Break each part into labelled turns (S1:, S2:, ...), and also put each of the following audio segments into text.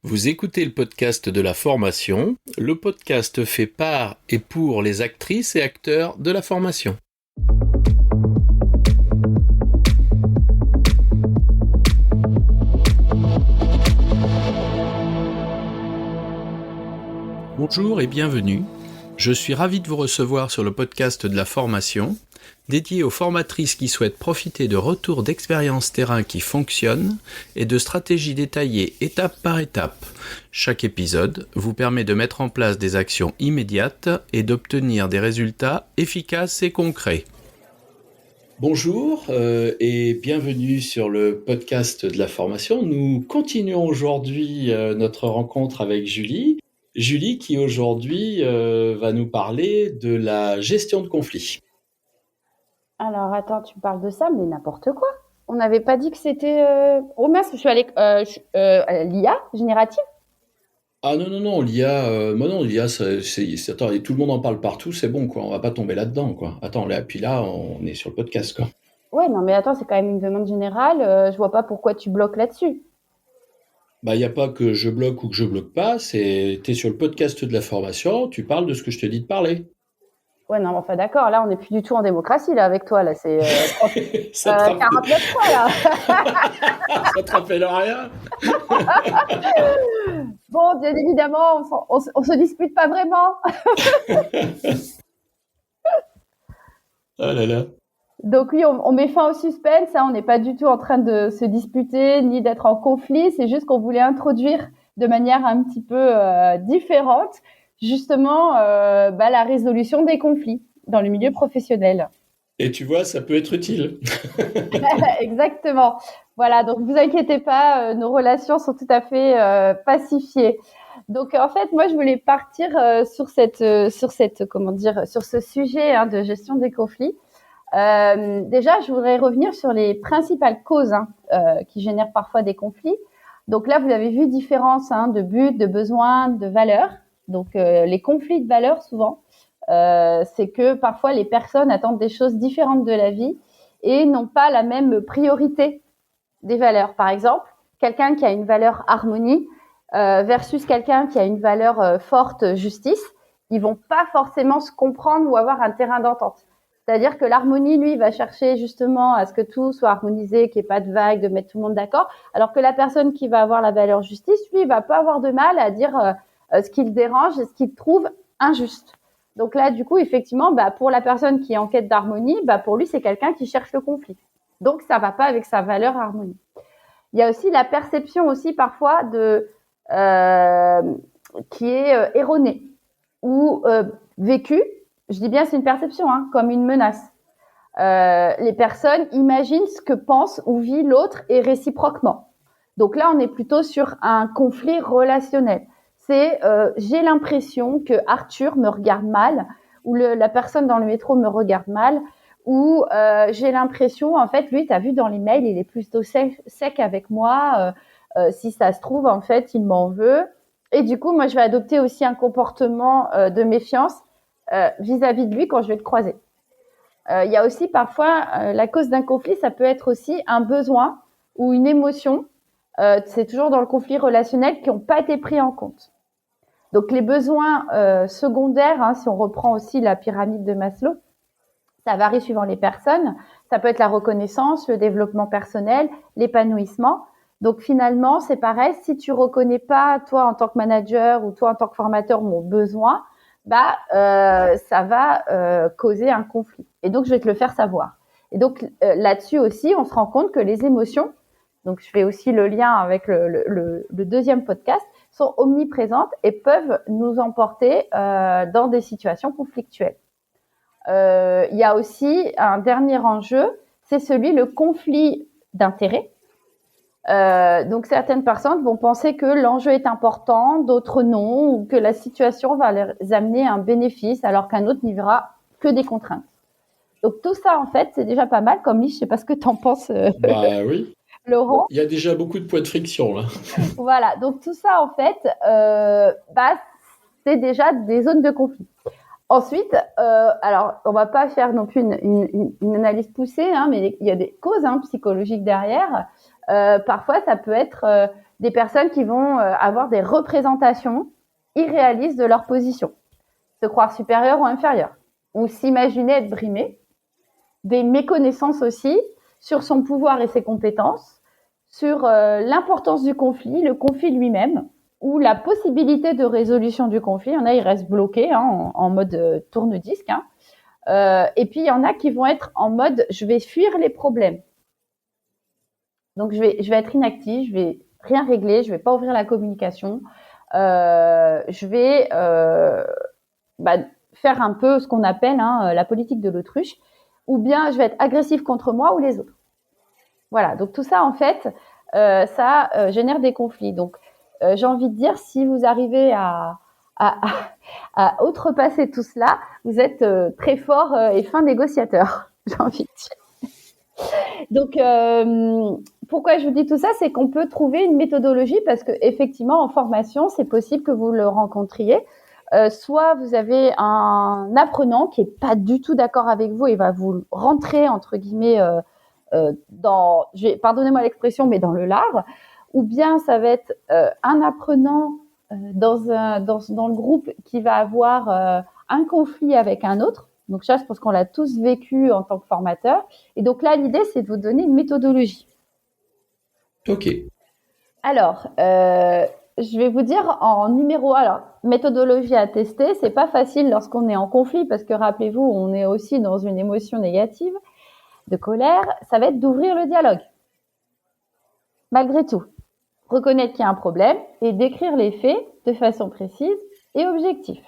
S1: Vous écoutez le podcast de la formation, le podcast fait par et pour les actrices et acteurs de la formation. Bonjour et bienvenue. Je suis ravi de vous recevoir sur le podcast de la formation, dédié aux formatrices qui souhaitent profiter de retours d'expériences terrain qui fonctionnent et de stratégies détaillées étape par étape. Chaque épisode vous permet de mettre en place des actions immédiates et d'obtenir des résultats efficaces et concrets. Bonjour et bienvenue sur le podcast de la formation. Nous continuons aujourd'hui notre rencontre avec Julie. Julie qui aujourd'hui va nous parler de la gestion de conflits.
S2: Alors, attends, tu parles de ça, mais n'importe quoi. On n'avait pas dit que c'était... Oh mince, je suis allée... l'IA générative.
S1: Ah non, l'IA, attends, et tout le monde en parle partout, c'est bon, quoi, on va pas tomber là-dedans, quoi. Attends, là, puis là, on est sur le podcast, quoi.
S2: Ouais, non, mais attends, c'est quand même une demande générale. Je vois pas pourquoi tu bloques là-dessus.
S1: Bah, il n'y a pas que je bloque ou que je bloque pas, t'es sur le podcast de la formation, tu parles de ce que je te dis de parler.
S2: Ouais, non, enfin d'accord, là, on n'est plus du tout en démocratie, là, avec toi, là, c'est
S1: Ça te rappelle...
S2: 49.3, là.
S1: Ça te rappelle rien?
S2: Bon, bien évidemment, on se dispute pas vraiment.
S1: Ah là là.
S2: Donc oui, on met fin au suspense, hein, on n'est pas du tout en train de se disputer ni d'être en conflit, c'est juste qu'on voulait introduire de manière un petit peu différente justement la résolution des conflits dans le milieu professionnel.
S1: Et tu vois, ça peut être utile.
S2: Exactement. Voilà, donc vous inquiétez pas, nos relations sont tout à fait pacifiées. Donc en fait, moi je voulais partir sur ce sujet hein, de gestion des conflits. Déjà, je voudrais revenir sur les principales causes qui génèrent parfois des conflits. Donc là, vous avez vu différence de buts, de besoins, de valeurs. Donc les conflits de valeurs, souvent, c'est que parfois les personnes attendent des choses différentes de la vie et n'ont pas la même priorité des valeurs. Par exemple, quelqu'un qui a une valeur harmonie versus quelqu'un qui a une valeur forte justice, ils vont pas forcément se comprendre ou avoir un terrain d'entente. C'est-à-dire que l'harmonie, lui, va chercher justement à ce que tout soit harmonisé, qu'il n'y ait pas de vagues, de mettre tout le monde d'accord, alors que la personne qui va avoir la valeur justice, lui, il va pas avoir de mal à dire ce qui le dérange et ce qu'il trouve injuste. Donc là, du coup, effectivement, pour la personne qui est en quête d'harmonie, pour lui, c'est quelqu'un qui cherche le conflit. Donc, ça va pas avec sa valeur harmonie. Il y a aussi la perception aussi parfois qui est erronée ou vécue. Je dis bien c'est une perception, comme une menace. Les personnes imaginent ce que pense ou vit l'autre et réciproquement. Donc là, on est plutôt sur un conflit relationnel. C'est j'ai l'impression que Arthur me regarde mal ou la personne dans le métro me regarde mal ou j'ai l'impression, en fait, lui, tu as vu dans les mails, il est plutôt sec avec moi. Si ça se trouve, en fait, il m'en veut. Et du coup, moi, je vais adopter aussi un comportement de méfiance vis-à-vis de lui quand je vais le croiser. Il y a aussi parfois la cause d'un conflit, ça peut être aussi un besoin ou une émotion. C'est toujours dans le conflit relationnel qui n'ont pas été pris en compte. Donc les besoins secondaires, si on reprend aussi la pyramide de Maslow, ça varie suivant les personnes. Ça peut être la reconnaissance, le développement personnel, l'épanouissement. Donc finalement, c'est pareil. Si tu reconnais pas, toi en tant que manager ou toi en tant que formateur, mon besoin, ça va causer un conflit. Et donc, je vais te le faire savoir. Et donc, là-dessus aussi, on se rend compte que les émotions, donc je fais aussi le lien avec le deuxième podcast, sont omniprésentes et peuvent nous emporter dans des situations conflictuelles. Il y a aussi un dernier enjeu, c'est le conflit d'intérêts. Donc certaines personnes vont penser que l'enjeu est important, d'autres non, ou que la situation va les amener à un bénéfice, alors qu'un autre n'y verra que des contraintes. Donc tout ça, en fait, c'est déjà pas mal comme liste. Je sais pas ce que tu en penses,
S1: Bah oui.
S2: Laurent.
S1: Il y a déjà beaucoup de points de friction, là.
S2: Voilà, donc tout ça, en fait, c'est déjà des zones de conflit. Ensuite, alors on va pas faire non plus une analyse poussée, mais il y a des causes psychologiques derrière. Parfois, ça peut être des personnes qui vont avoir des représentations irréalistes de leur position, se croire supérieures ou inférieures, ou s'imaginer être brimées, des méconnaissances aussi sur son pouvoir et ses compétences, sur l'importance du conflit, le conflit lui-même, ou la possibilité de résolution du conflit. Il y en a, ils restent bloqués en mode tourne-disque. Et puis, il y en a qui vont être en mode « je vais fuir les problèmes ». Donc, je vais être inactive, je vais rien régler, je vais pas ouvrir la communication, je vais faire un peu ce qu'on appelle la politique de l'autruche, ou bien je vais être agressive contre moi ou les autres. Voilà, donc tout ça, en fait, ça génère des conflits. Donc, j'ai envie de dire, si vous arrivez à outrepasser tout cela, vous êtes très fort et fin négociateur, j'ai envie de dire. Donc, pourquoi je vous dis tout ça, c'est qu'on peut trouver une méthodologie parce que effectivement, en formation, c'est possible que vous le rencontriez. Soit vous avez un apprenant qui est pas du tout d'accord avec vous et va vous rentrer entre guillemets pardonnez-moi l'expression, mais dans le lard, ou bien ça va être un apprenant dans le groupe qui va avoir un conflit avec un autre. Donc ça, je pense qu'on l'a tous vécu en tant que formateur. Et donc là, l'idée, c'est de vous donner une méthodologie.
S1: Ok.
S2: Alors, je vais vous dire en numéro 1, alors, méthodologie à tester, c'est pas facile lorsqu'on est en conflit parce que rappelez-vous, on est aussi dans une émotion négative, de colère, ça va être d'ouvrir le dialogue. Malgré tout, reconnaître qu'il y a un problème et décrire les faits de façon précise et objective.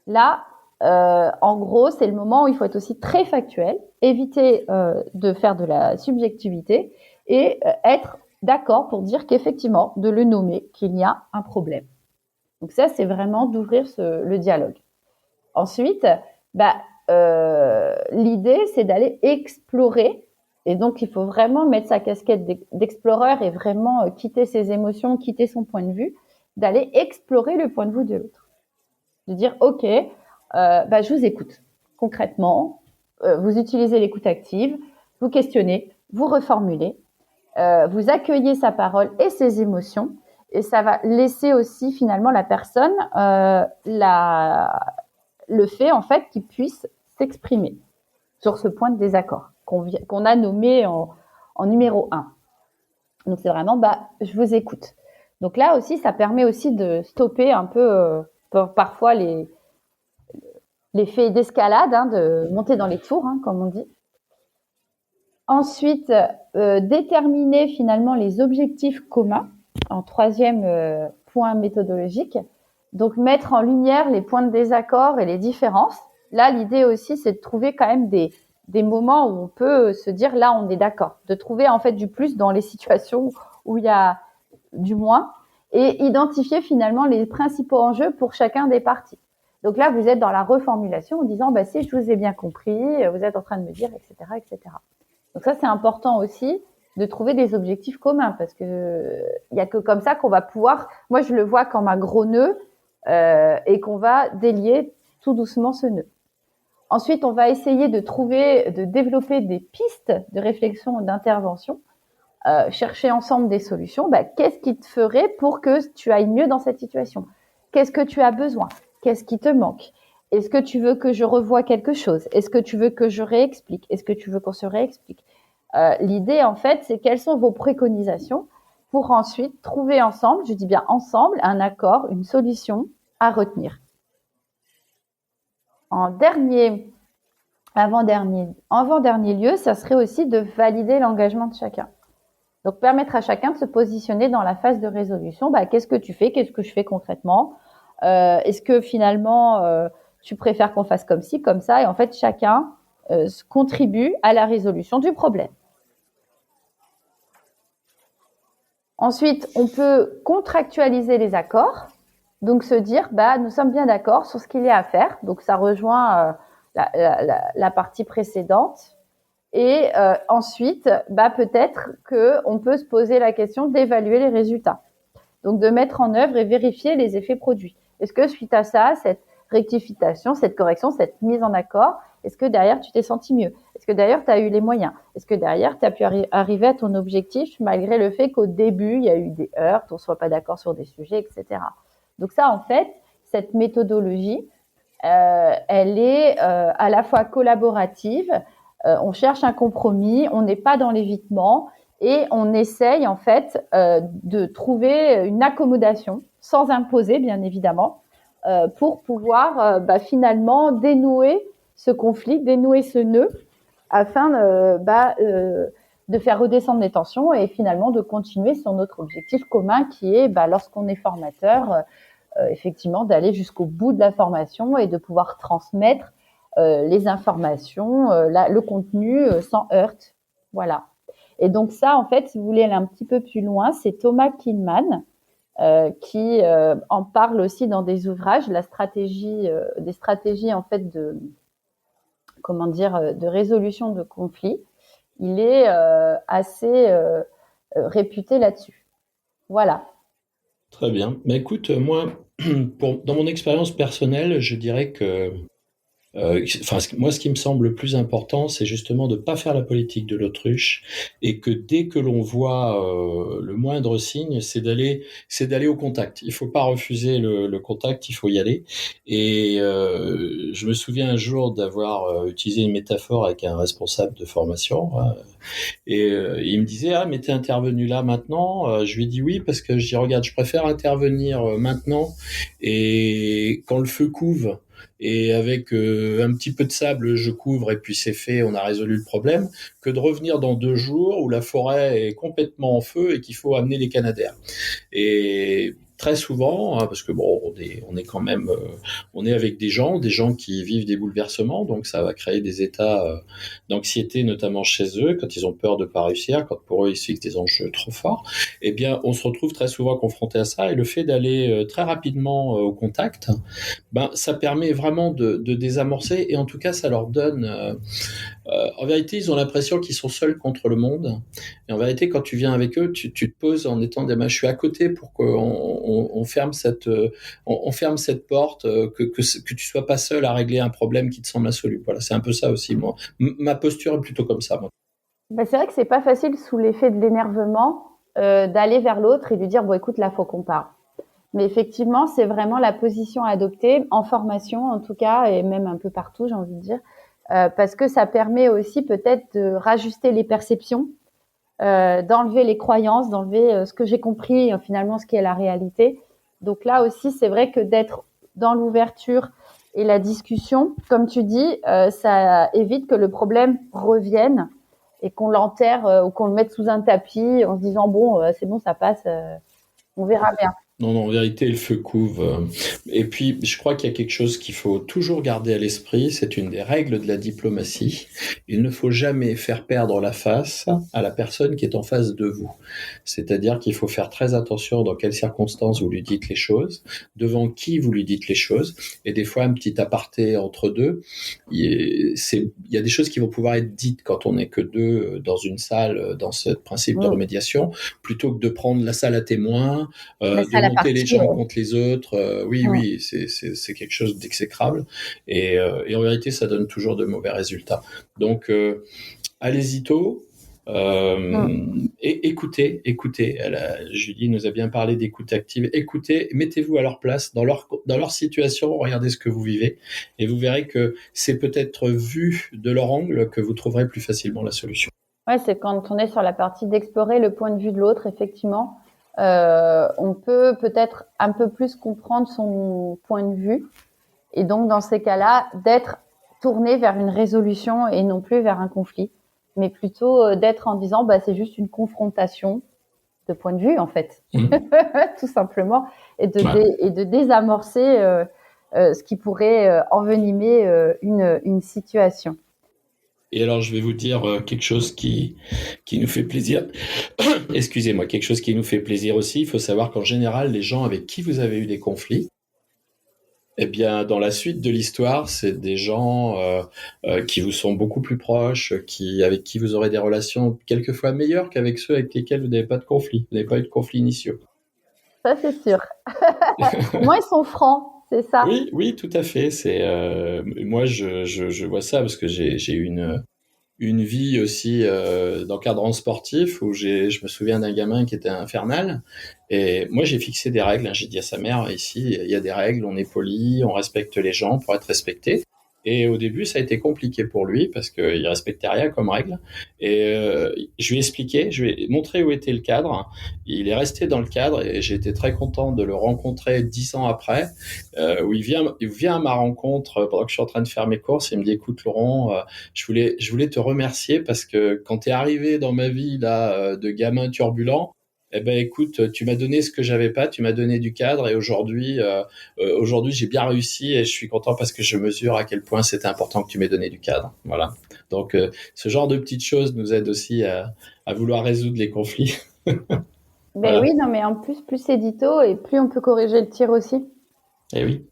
S2: Là, en gros, c'est le moment où il faut être aussi très factuel, éviter de faire de la subjectivité et être d'accord pour dire qu'effectivement, de le nommer, qu'il y a un problème. Donc ça, c'est vraiment d'ouvrir le dialogue. Ensuite, l'idée, c'est d'aller explorer. Et donc, il faut vraiment mettre sa casquette d'exploreur et vraiment quitter ses émotions, quitter son point de vue, d'aller explorer le point de vue de l'autre. De dire, OK, je vous écoute. Concrètement, vous utilisez l'écoute active, vous questionnez, vous reformulez, vous accueillez sa parole et ses émotions, et ça va laisser aussi finalement la personne le fait en fait qu'il puisse s'exprimer sur ce point de désaccord qu'on a nommé en numéro 1. Donc c'est vraiment je vous écoute. Donc là aussi, ça permet aussi de stopper un peu parfois l'effet d'escalade, de monter dans les tours, comme on dit. Ensuite, déterminer finalement les objectifs communs en troisième point méthodologique. Donc, mettre en lumière les points de désaccord et les différences. Là, l'idée aussi, c'est de trouver quand même des moments où on peut se dire, là, on est d'accord. De trouver en fait du plus dans les situations où il y a du moins et identifier finalement les principaux enjeux pour chacun des parties. Donc là, vous êtes dans la reformulation en disant, si je vous ai bien compris, vous êtes en train de me dire, etc., etc. Donc ça, c'est important aussi de trouver des objectifs communs parce que il y a que comme ça qu'on va pouvoir. Moi, je le vois comme un gros nœud et qu'on va délier tout doucement ce nœud. Ensuite, on va essayer de développer des pistes de réflexion et d'intervention, chercher ensemble des solutions. Qu'est-ce qui te ferait pour que tu ailles mieux dans cette situation? Qu'est-ce que tu as besoin? Qu'est-ce qui te manque? Est-ce que tu veux que je revoie quelque chose? Est-ce que tu veux que je réexplique? Est-ce que tu veux qu'on se réexplique? L'idée, en fait, c'est quelles sont vos préconisations pour ensuite trouver ensemble, je dis bien ensemble, un accord, une solution à retenir. En avant-dernier lieu, ça serait aussi de valider l'engagement de chacun. Donc, permettre à chacun de se positionner dans la phase de résolution. Qu'est-ce que tu fais? Qu'est-ce que je fais concrètement? Est-ce que finalement, tu préfères qu'on fasse comme ci, comme ça? Et en fait, chacun contribue à la résolution du problème. Ensuite, on peut contractualiser les accords. Donc, se dire, nous sommes bien d'accord sur ce qu'il y a à faire. Donc, ça rejoint la partie précédente. Et ensuite, peut-être qu'on peut se poser la question d'évaluer les résultats. Donc, de mettre en œuvre et vérifier les effets produits. Est-ce que suite à ça, rectification, cette correction, cette mise en accord, est-ce que derrière, tu t'es senti mieux? Est-ce que derrière, tu as eu les moyens? Est-ce que derrière, tu as pu arriver à ton objectif malgré le fait qu'au début, il y a eu des heurts, on ne soit pas d'accord sur des sujets, etc. Donc ça, en fait, cette méthodologie, elle est à la fois collaborative, on cherche un compromis, on n'est pas dans l'évitement et on essaye en fait de trouver une accommodation sans imposer bien évidemment pour pouvoir finalement dénouer ce conflit, dénouer ce nœud afin de faire redescendre les tensions et finalement de continuer sur notre objectif commun qui est lorsqu'on est formateur effectivement d'aller jusqu'au bout de la formation et de pouvoir transmettre les informations, le contenu sans heurts. Voilà. Et donc ça, en fait, si vous voulez aller un petit peu plus loin, c'est Thomas Kilmann qui en parle aussi dans des ouvrages, des stratégies en fait de résolution de conflits. Il est assez réputé là-dessus. Voilà.
S1: Très bien. Mais écoute, moi, dans mon expérience personnelle, je dirais que moi, ce qui me semble le plus important, c'est justement de ne pas faire la politique de l'autruche et que dès que l'on voit le moindre signe, c'est d'aller au contact. Il faut pas refuser le contact, il faut y aller. Et je me souviens un jour d'avoir utilisé une métaphore avec un responsable de formation. Et il me disait, ah, mais t'es intervenu là maintenant? Je lui ai dit oui, parce que je dis, regarde, je préfère intervenir maintenant et quand le feu couve, et avec un petit peu de sable, je couvre et puis c'est fait, on a résolu le problème, que de revenir dans 2 jours où la forêt est complètement en feu et qu'il faut amener les canadaires. Et très souvent, parce que bon, on est quand même, on est avec des gens qui vivent des bouleversements, donc ça va créer des états d'anxiété, notamment chez eux, quand ils ont peur de pas réussir, quand pour eux ils se fixent des enjeux trop forts. Eh bien, on se retrouve très souvent confronté à ça, et le fait d'aller très rapidement au contact, ça permet vraiment de désamorcer, et en tout cas, ça leur donne. En vérité, ils ont l'impression qu'ils sont seuls contre le monde. Et en vérité, quand tu viens avec eux, tu te poses en étant je suis à côté pour qu'on ferme on ferme cette porte, que tu sois pas seul à régler un problème qui te semble insoluble. Voilà, c'est un peu ça aussi, moi. Ma posture est plutôt comme ça, moi.
S2: C'est vrai que c'est pas facile sous l'effet de l'énervement d'aller vers l'autre et lui dire bon écoute là faut qu'on parle. Mais effectivement c'est vraiment la position à adopter en formation en tout cas et même un peu partout j'ai envie de dire parce que ça permet aussi peut-être de rajuster les perceptions, d'enlever les croyances, d'enlever ce que j'ai compris finalement ce qui est la réalité. Donc là aussi c'est vrai que d'être dans l'ouverture et la discussion, comme tu dis, ça évite que le problème revienne et qu'on l'enterre ou qu'on le mette sous un tapis en se disant bon c'est bon ça passe on verra bien.
S1: Non, en vérité, le feu couve. Et puis, je crois qu'il y a quelque chose qu'il faut toujours garder à l'esprit, c'est une des règles de la diplomatie. Il ne faut jamais faire perdre la face à la personne qui est en face de vous. C'est-à-dire qu'il faut faire très attention dans quelles circonstances vous lui dites les choses, devant qui vous lui dites les choses, et des fois, un petit aparté entre deux. Il y a des choses qui vont pouvoir être dites quand on n'est que deux dans une salle, dans ce principe de remédiation, plutôt que de prendre la salle à témoins, de monter les gens contre les autres. Oui, c'est quelque chose d'exécrable. Et en vérité, ça donne toujours de mauvais résultats. Donc, allez-y tôt. Et écoutez. Julie nous a bien parlé d'écoute active. Écoutez, mettez-vous à leur place, dans leur situation, regardez ce que vous vivez, et vous verrez que c'est peut-être vu de leur angle que vous trouverez plus facilement la solution.
S2: Ouais, c'est quand on est sur la partie d'explorer le point de vue de l'autre, effectivement. On peut peut-être un peu plus comprendre son point de vue et donc dans ces cas-là d'être tourné vers une résolution et non plus vers un conflit, mais plutôt d'être en disant c'est juste une confrontation de point de vue en fait, tout simplement, et de désamorcer ce qui pourrait envenimer une situation.
S1: Et alors, je vais vous dire quelque chose qui nous fait plaisir. Excusez-moi, quelque chose qui nous fait plaisir aussi. Il faut savoir qu'en général, les gens avec qui vous avez eu des conflits, eh bien, dans la suite de l'histoire, c'est des gens qui vous sont beaucoup plus proches, avec qui vous aurez des relations quelquefois meilleures qu'avec ceux avec lesquels vous n'avez pas de conflit. Vous n'avez pas eu de conflits initiaux.
S2: Ça, c'est sûr. Au moins, ils sont francs. C'est ça.
S1: Oui, oui, tout à fait. Moi, je vois ça parce que j'ai eu une vie aussi d'encadrant sportif où je me souviens d'un gamin qui était infernal. Et moi, j'ai fixé des règles, hein. J'ai dit à sa mère, ici, il y a des règles, on est poli, on respecte les gens pour être respecté. Et au début, ça a été compliqué pour lui parce qu'il respectait rien comme règle. Et je lui ai expliqué, je lui ai montré où était le cadre. Il est resté dans le cadre et j'ai été très content de le rencontrer 10 ans après, où il vient à ma rencontre pendant que je suis en train de faire mes courses. Et il me dit, écoute Laurent, je voulais te remercier parce que quand tu es arrivé dans ma vie là, de gamin turbulent, eh ben écoute, tu m'as donné ce que j'avais pas, tu m'as donné du cadre et aujourd'hui j'ai bien réussi et je suis content parce que je mesure à quel point c'était important que tu m'aies donné du cadre. Voilà. Donc ce genre de petites choses nous aide aussi à vouloir résoudre les conflits.
S2: Ben
S1: Voilà.
S2: oui, non, mais en plus c'est dito et plus on peut corriger le tir aussi,
S1: Et oui.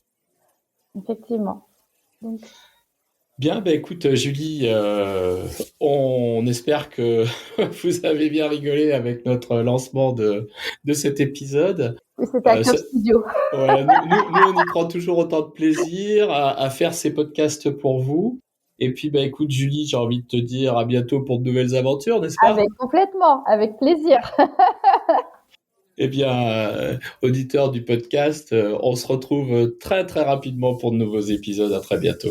S2: effectivement. Donc,
S1: Bien, bah écoute, Julie, on espère que vous avez bien rigolé avec notre lancement de cet épisode.
S2: oui, c'était à
S1: Euh,
S2: Club
S1: ça-
S2: Studio.
S1: voilà, nous, on y prend toujours autant de plaisir à faire ces podcasts pour vous. Et puis, bah écoute, Julie, j'ai envie de te dire à bientôt pour de nouvelles aventures, n'est-ce pas?
S2: Avec complètement, avec plaisir.
S1: Eh bien, auditeurs du podcast, on se retrouve très très rapidement pour de nouveaux épisodes. À très bientôt.